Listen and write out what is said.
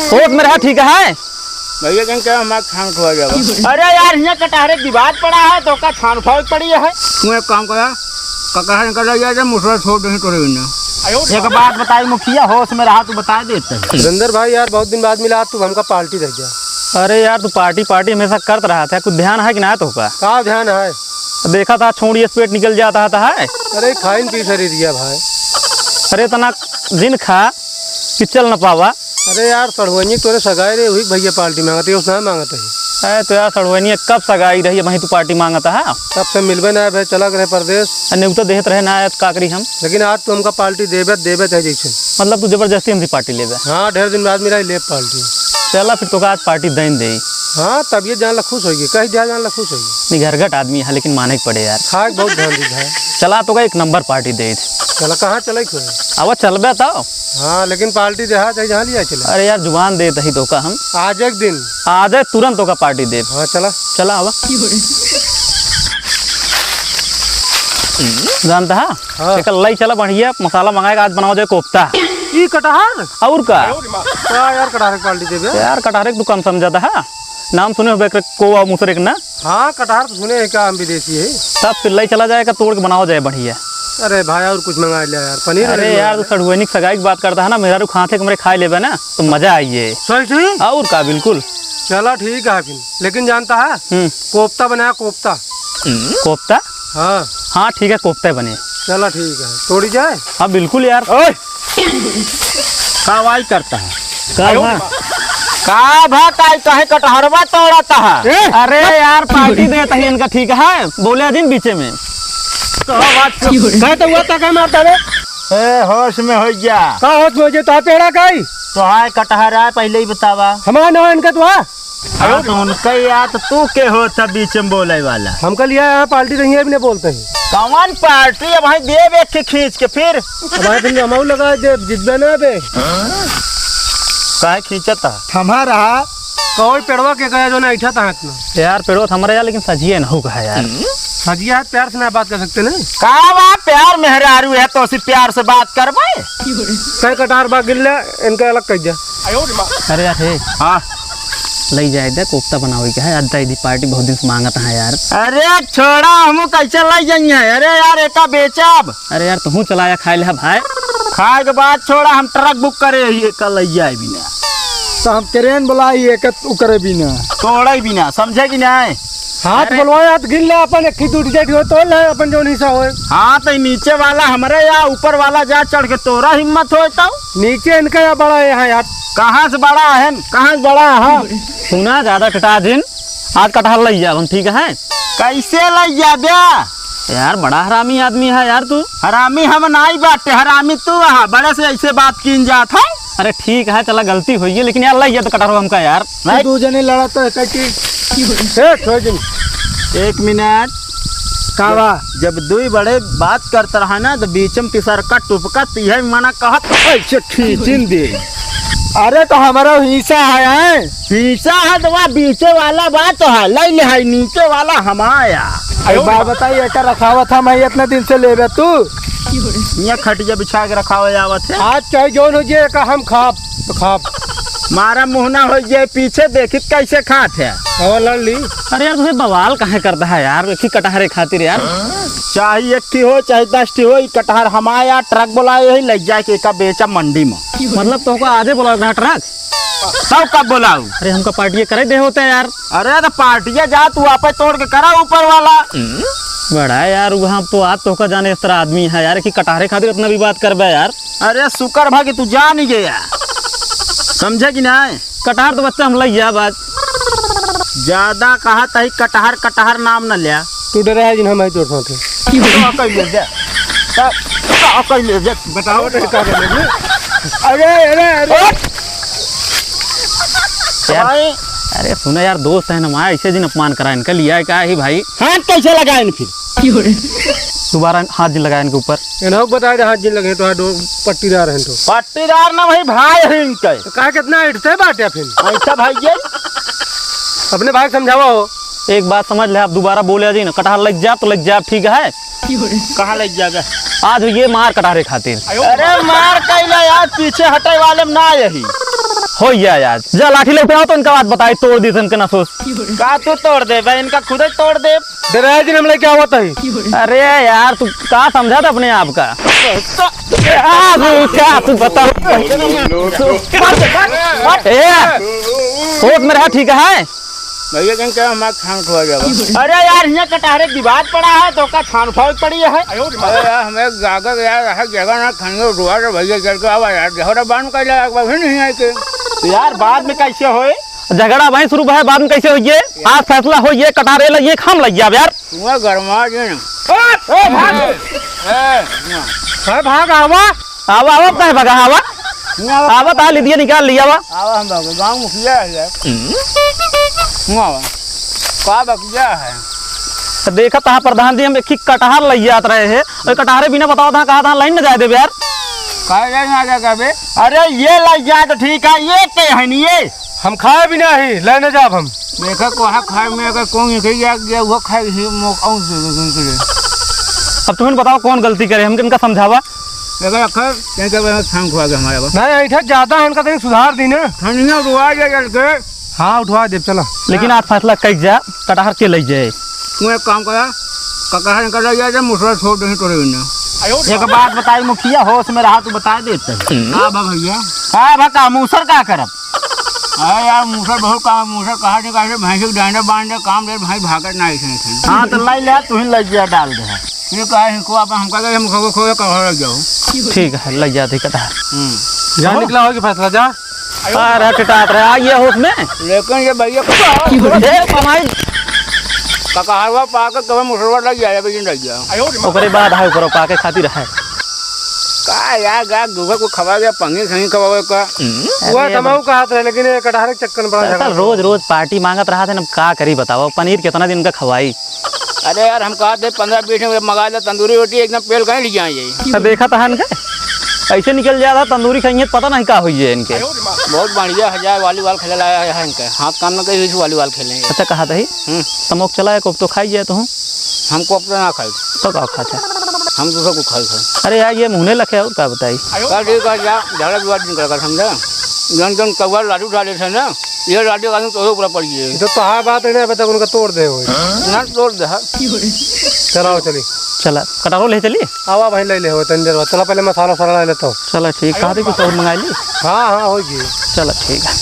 सोच में रहा ठीक है भैया कहीं क्या हमारा खान खुआ जाएगा। अरे यार यहाँ कटहरे विवाद पड़ा है तो का छान फाड़ पड़ी है। तू एक काम करा कटहर निकल जाए मुसरा छोड़ दे तो एक बात बताई मुखिया होश में रहा तू बता देते। सुरेंद्र भाई यार बहुत दिन बाद मिला तू हमका पार्टी रह गया। अरे यार तू पार्टी पार्टी हमेशा करता रहा था कुछ ध्यान है कि ना तो का कहाँ ध्यान है? देखा था छोड़ी पेट निकल जाता था है। अरे खाइन पी शरीर दिया भाई। अरे तना दिन खा कि चल न पावा। अरे यार सड़वनी तोरे सगाई रे हुई भैया पार्टी मांगते उसने मांगता है। अरे तो यार सड़वनी कब सगाई रही वहीं तू पार्टी मांगता है। तब से मिलबे ना भाई चला रहे परदेश तो देहत रहे ना आया तो काकरी हम। लेकिन आज तो हमका पार्टी देवे थे जैसे। मतलब तू जबरदस्ती हमसे पार्टी लेवे। हाँ ढेर दिन बाद मेरा ले पार्टी। चला फिर तो आज पार्टी देन दे। हाँ तब ये जान खुश होगी कहीं जान ला खुश होगी। घरघट आदमी है लेकिन माने पड़े यार। खाए बहुत ध्यान दी है। चला तो एक नंबर पार्टी दे। चला कहाँ चले अब चलबे तो। हाँ लेकिन पार्टी देहा चाहे जहाँ लिया चले। अरे यार जुबान दे ही तो का हम आज एक दिन आज तुरंत का पार्टी दे। हाँ चला चला अब जानता है हाँ। लाई चला बढ़िया मसाला मंगाएगा आज बनाओ जाए कोफ्ता ये कटहर और का यार कटहर पार्टी देवे यार कटहरे तू कम समझाता है नाम सुने हो कोवा मुसरेक ना। हाँ कटहर तो सुने है क्या हम विदेशी है। तब फिर लाई चला जाएगा तोड़ के बनाओ जाए बढ़िया। अरे भाई और कुछ मंगा लिया यार पनीर। अरे यार तू सड़ुआनी सगाई की बात करता है ना मेरा रू खाते कमरे खा लेबे ना तो मजा आइए। सही और का बिल्कुल। चला ठीक है फिर लेकिन जानता है कोफ्ता बनाया कोफ्ता। कोफ्ता हाँ हाँ ठीक है कोफ्ता बने। चला ठीक है तोड़ी जाए। हाँ बिल्कुल यार। कावाई करता है का भाई कहे कटहरवा तोड़ता है। अरे यार पार्टी देता है इनका ठीक है बोले दिन बीचे में तो हुआ था क्या मारता रे? होश में हो गया का होश में हो जे तो पेड़ा काई तो हाय कटहर आए पहले ही बतावा हमारा नाम इनका तो तो उनका यार तो तू के हो था बीच में बोले वाला हमका लिया यहाँ पार्टी नहीं है भी नहीं बोलते हैं। कौन पार्टी है भाई देव एक के खींच के फिर हमारे फिर अमाउ लगा दे जितने ना बे काहे खींचता हमारा कोई पेड़वा के गया जो ना ऐठा था हाथ में यार पेड़ो हमारा यार लेकिन सजिए ना होगा यार। सजिया प्यार से ना बात कर सकते ना का प्यार मेहरारू है तो उसी प्यार से बात कर भाई कई कटार बाग गिर इनका अलग कह जा। अरे यार हे हाँ लई जाए दे कोफ्ता बनावे के है आज दी पार्टी बहुत दिन से मांगता है यार। अरे छोड़ा हम कैसे लाई जाइए अरे यार एक बेचब। अरे यार तू चलाया खाए ले भाई खाए के बाद छोड़ा हम ट्रक बुक करे कल जाए बिना तो हम ट्रेन बुलाई करे बिना तोड़े बिना समझे कि नहीं। हाथ बोलवाए हाथ गिर ले अपन एक टूट जाती हो तो ले अपन जो हिस्सा हो। हाँ तो नीचे वाला हमारे या ऊपर वाला जा चढ़ के तोरा हिम्मत होता नीचे इनका या बड़ा है यार कहाँ से बड़ा है कहाँ से बड़ा है सुना ज्यादा कटा दिन आज कटहल लई जा हम ठीक है। कैसे लग जा यार बड़ा हरामी आदमी है यार तू। हरामी हम नहीं बाटे हरामी तू बड़े से ऐसे बात की जात है। अरे ठीक है चला गलती हुई है लेकिन यार लई तो कटहल हमका यार दो जने लड़ा तो एक मिनट कावा जब दो बड़े बात करता रहा ना तो बीच में तीसर का टुपका तीहे मना कहत ऐसे खींचिन दे। अरे तो हमारा हिस्सा है हिस्सा है तो वह बीचे वाला बात तो है ले है नीचे वाला हमारा। बात बताइए एक रखा हुआ था मैं इतना दिन से ले रहा तू यहाँ खटिया बिछा के रखा हुआ जावत है आज चाहे जोन हो जाए का हम खाप तो खाप मारा मुहना हो जाए पीछे देखित कैसे खात है हवा लड़ ली। अरे यार तुझे बवाल कहाँ करता है यार एक ही कटहरे खातिर यार। चाहे एक ठी हो चाहे 10 ठी हो कटहर हमारा ट्रक बुलाए ही लग जाए के बेचा मंडी में। मतलब तो आजे बोला ट्रक सब कब बोलाऊ। अरे हमका पार्टी करे दे होते यार। अरे तो पार्टिया जा तू आप तोड़ के करा ऊपर वाला बड़ा यार वहाँ तो आज तो का जाने इस तरह आदमी है यार कि कटहरे खातिर अपना भी बात करबे यार। अरे शुक्र भागी तू जा नहीं गया समझे कि नहीं। कटहर तो बच्चा हम लग बात ज्यादा कहा तही कटहर कटहर नाम न लिया तू डरा है जिन हम आई तोड़ साथे बताओ तो क्या करने। अरे अरे अरे यार अरे सुना यार दोस्त है ना ऐसे दिन अपमान करा इनका लिया क्या ही भाई। हाथ कैसे लगाए फिर दोबारा हाथ दिन लगाए इनके ऊपर इन्हों बताए हाथ जिन लगे तो पट्टीदार है तो पट्टीदार ना भाई भाई है इनके कहा कितना इटते बाटे फिर ऐसा भाई ये अपने भाई समझावा हो एक बात समझ ले, आप दोबारा बोले जी ना कटहर लग जाए तो लग जाए, ठीक है? कहाँ लग जाएगा? आज ये मार कटहरे खातिर अरे मार कैला यार, पीछे हटे वाले में ना यही हो गया यार। जा लाठी लेके आओ तो इनका बात बताई, तोड़ दी इनके ना सोच। का तू तोड़ दे भाई, इनका खुद ही तोड़ दे। डराया जी हमले क्या होता है? अरे यार तू कहाँ समझा था अपने आप का? क्या तू बता, सोच में रहा, ठीक है? भैया कहीं क्या हमारा खान खो जाएगा। अरे यार यहाँ कटहरे की बात पड़ा है तो का छान फाल पड़ी है। अरे यार हमें जाकर यार जगह ना खाने दुआ तो भैया चल के आवा यार, झगड़ा बांध कर जाए भी नहीं आए के तो यार बाद में कैसे होए? झगड़ा वहीं शुरू है, बाद में कैसे हो ये? आज फैसला हो ये कटहरे लग ये खाम लग गया यार। तुम्हें गरमा जे ना भाग आवा आवा आवा कहे भगा आवा आवा ता लीजिए निकाल लिया वा आवा हम गाँव मुखिया है यार। का बकिया है देखा था प्रधान जी, हम एक ही कटहर लग जात रहे हैं और कटहरे बिना बताओ था कहा था लाइन न जाए दे यार। अरे ये लग जाए तो ठीक है, ये के है नहीं ये हम खाए भी नहीं लेने जाब हम देखा कोहा खाए में अगर कौन गया वो खाए ही अब तुम्हें बताओ कौन गलती करे, हम इनका समझावा। अगर खान खुआ गया हमारे नहीं ऐठा ज्यादा है, इनका तो सुधार दी ना। ठंडिया रुआ जाए हाँ उठवा दे चला। लेकिन आज फैसला कई जा कटहर के लग जाए। तू एक काम करा कटहर निकल जाए मुसरा छोड़ दे तोरे बिना। एक बात बताई मुखिया, होश में रहा तू बता देते हाँ भैया। हाँ भा मूसर का करब? अरे यार मूसर बहुत काम, मूसर कहा निकाल भैंस डांडे बांध दे काम दे भाई भागत ना ऐसे। हाँ तो लाई ले तू ही लग जा डाल दे ये कहा हम कह खो कटहर लग जाओ। ठीक है लग जाती कटहर। जा निकला होगी फैसला जा। अरे टिटात रहे आइए होश में। लेकिन ये भैया कटहरवा पाकर कभी मुसरवा लग जाए लग जाओ ओकरे बाद है ऊपर पाके खातिर है का यार गा गुगा को खवा गया पंगे खंगी खवा का वो तमाऊ का हाथ है, लेकिन ये कटहर के चक्कर में बड़ा झगड़ा। रोज रोज पार्टी मांगत रहा था ना, का करी बताओ? पनीर कितना दिन का खवाई? अरे यार हम कहा थे 15-20 मिनट मंगा दे तंदूरी रोटी एकदम पेल कहीं ले जाए। देखा था इनके ऐसे निकल जाता तंदूरी खाएंगे पता नहीं क्या हुई है इनके। बहुत बढ़िया हजार वॉलीबॉल खेले लाया है इनके हाथ काम में कहीं वॉलीबॉल खेलेंगे। अच्छा कहा था ही तमोक चला है तो खाई जाए तो हूँ हमको अपना ना खाई तो क्या खाता हम दूसरा को खाई खाई। अरे यार ये मुँह लखे और क्या बताई? झगड़ा विवाद नहीं कर समझा जन जन कौआ लाडू डाले थे ना ये लाडू का तो ऊपर पड़ी है तो हाँ बात है ना बता उनका तोड़ दे ना तोड़ दे। चलाओ चली चला कटहरो ले चलिए। आवा भाई ले ले हो तंजर चला पहले मसाला सारा ले लेता हूँ। चला ठीक कहा थी कुछ और मंगा ली। हाँ हाँ होगी चला ठीक है।